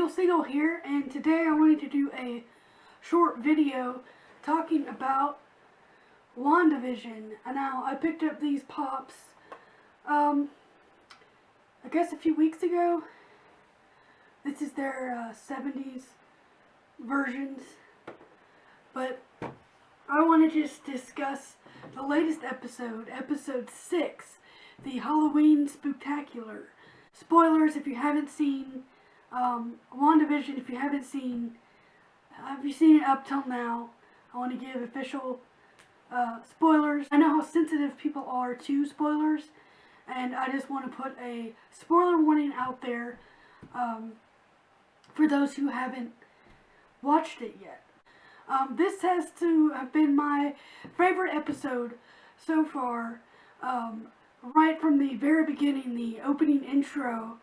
Single here, and today I wanted to do a short video talking about Wandavision. Now, I picked up these pops, I guess a few weeks ago. This is their 70s versions, but I want to just discuss the latest episode, episode 6, the Halloween Spooktacular. Spoilers if you haven't seen Wandavision. If you haven't seen, have you seen it up till now? I want to give official spoilers. I know how sensitive people are to spoilers, and I just want to put a spoiler warning out there for those who haven't watched it yet. This has to have been my favorite episode so far. Right from the very beginning, the opening intro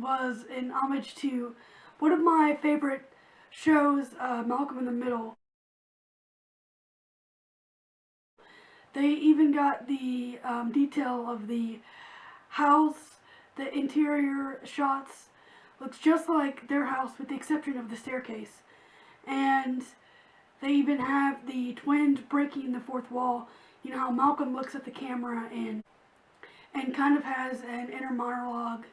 was in homage to one of my favorite shows, Malcolm in the Middle. They even got the detail of the house, the interior shots, looks just like their house with the exception of the staircase. And they even have the twins breaking the fourth wall. You know how Malcolm looks at the camera and kind of has an inner monologue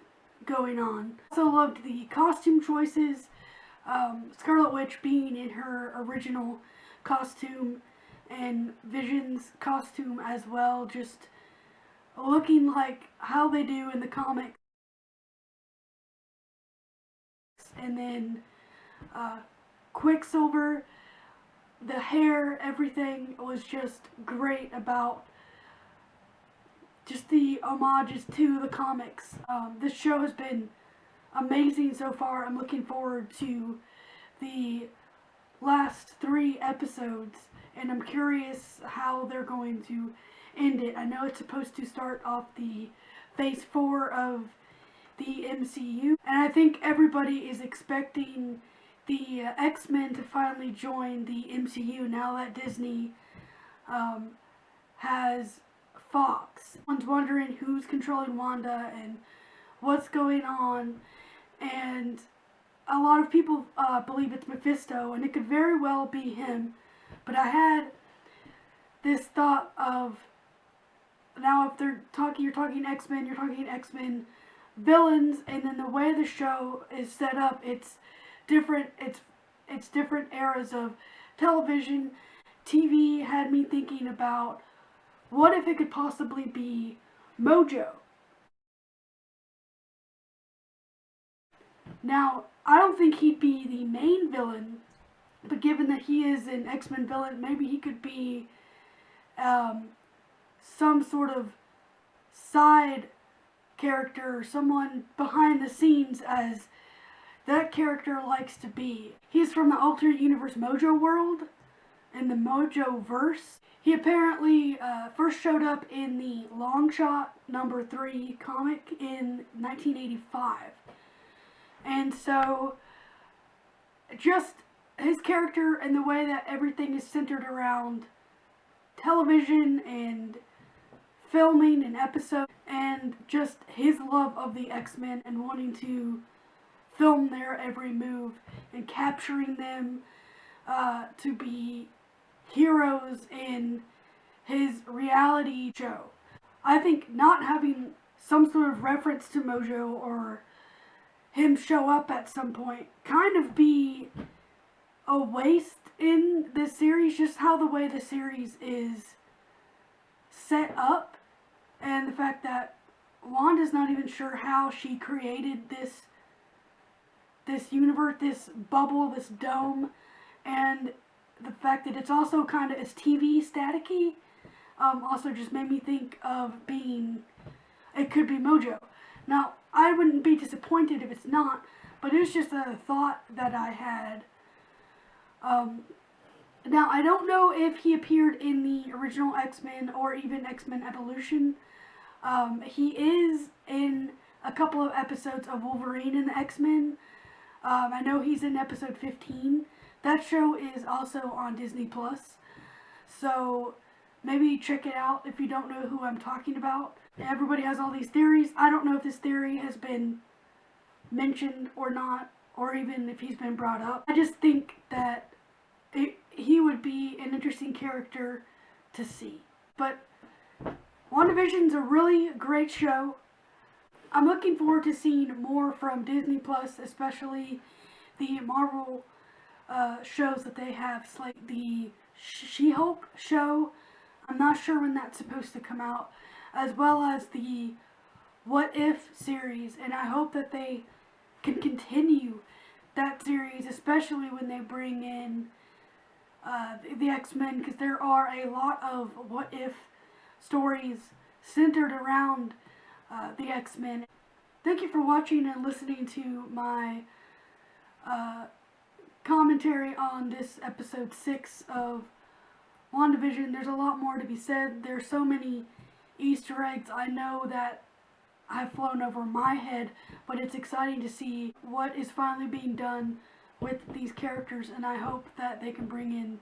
going on. Also loved the costume choices. Scarlet Witch being in her original costume and Vision's costume as well, just looking like how they do in the comics. And then Quicksilver, the hair, everything was just great about just the homages to the comics. This show has been amazing so far. I'm looking forward to the last 3 episodes, and I'm curious how they're going to end it. I know it's supposed to start off the phase 4 of the MCU, and I think everybody is expecting the X-Men to finally join the MCU now that Disney has Fox. Everyone's wondering who's controlling Wanda and what's going on, and a lot of people believe it's Mephisto, and it could very well be him. But I had this thought of, now if they're talking, you're talking X-Men, you're talking X-Men villains, and then the way the show is set up, it's different. It's different eras of television. TV had me thinking about, what if it could possibly be Mojo? Now, I don't think he'd be the main villain, but given that he is an X-Men villain, maybe he could be some sort of side character, or someone behind the scenes, as that character likes to be. He's from the alternate universe Mojo world, in the Mojo verse. He apparently first showed up in the Long Shot #3 comic in 1985. And so, just his character and the way that everything is centered around television and filming and episodes, and just his love of the X-Men and wanting to film their every move and capturing them to be heroes in his reality show. I think not having some sort of reference to Mojo or him show up at some point kind of be a waste in this series, just how the way the series is set up, and the fact that Wanda's not even sure how she created this universe, this bubble, this dome, and the fact that it's also kind of, it's TV staticky, also just made me think of it could be Mojo. Now, I wouldn't be disappointed if it's not, but it's just a thought that I had. Now, I don't know if he appeared in the original X-Men or even X-Men Evolution. He is in a couple of episodes of Wolverine and the X-Men. I know he's in episode 15. That show is also on Disney+. So maybe check it out if you don't know who I'm talking about. Everybody has all these theories. I don't know if this theory has been mentioned or not, or even if he's been brought up. I just think that he would be an interesting character to see. But WandaVision's a really great show. I'm looking forward to seeing more from Disney Plus, especially the Marvel shows that they have, like the She-Hulk show. I'm not sure when that's supposed to come out, as well as the What If series, and I hope that they can continue that series, especially when they bring in the X-Men, because there are a lot of What If stories centered around the X-Men. Thank you for watching and listening to my commentary on this episode 6 of WandaVision. There's a lot more to be said. There's so many Easter eggs I know that have flown over my head, but it's exciting to see what is finally being done with these characters, and I hope that they can bring in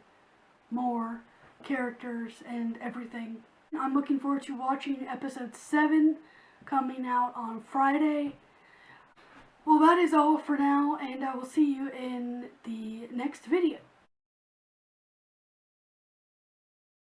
more characters and everything. I'm looking forward to watching episode 7 coming out on Friday. Well, that is all for now, and I will see you in the next video.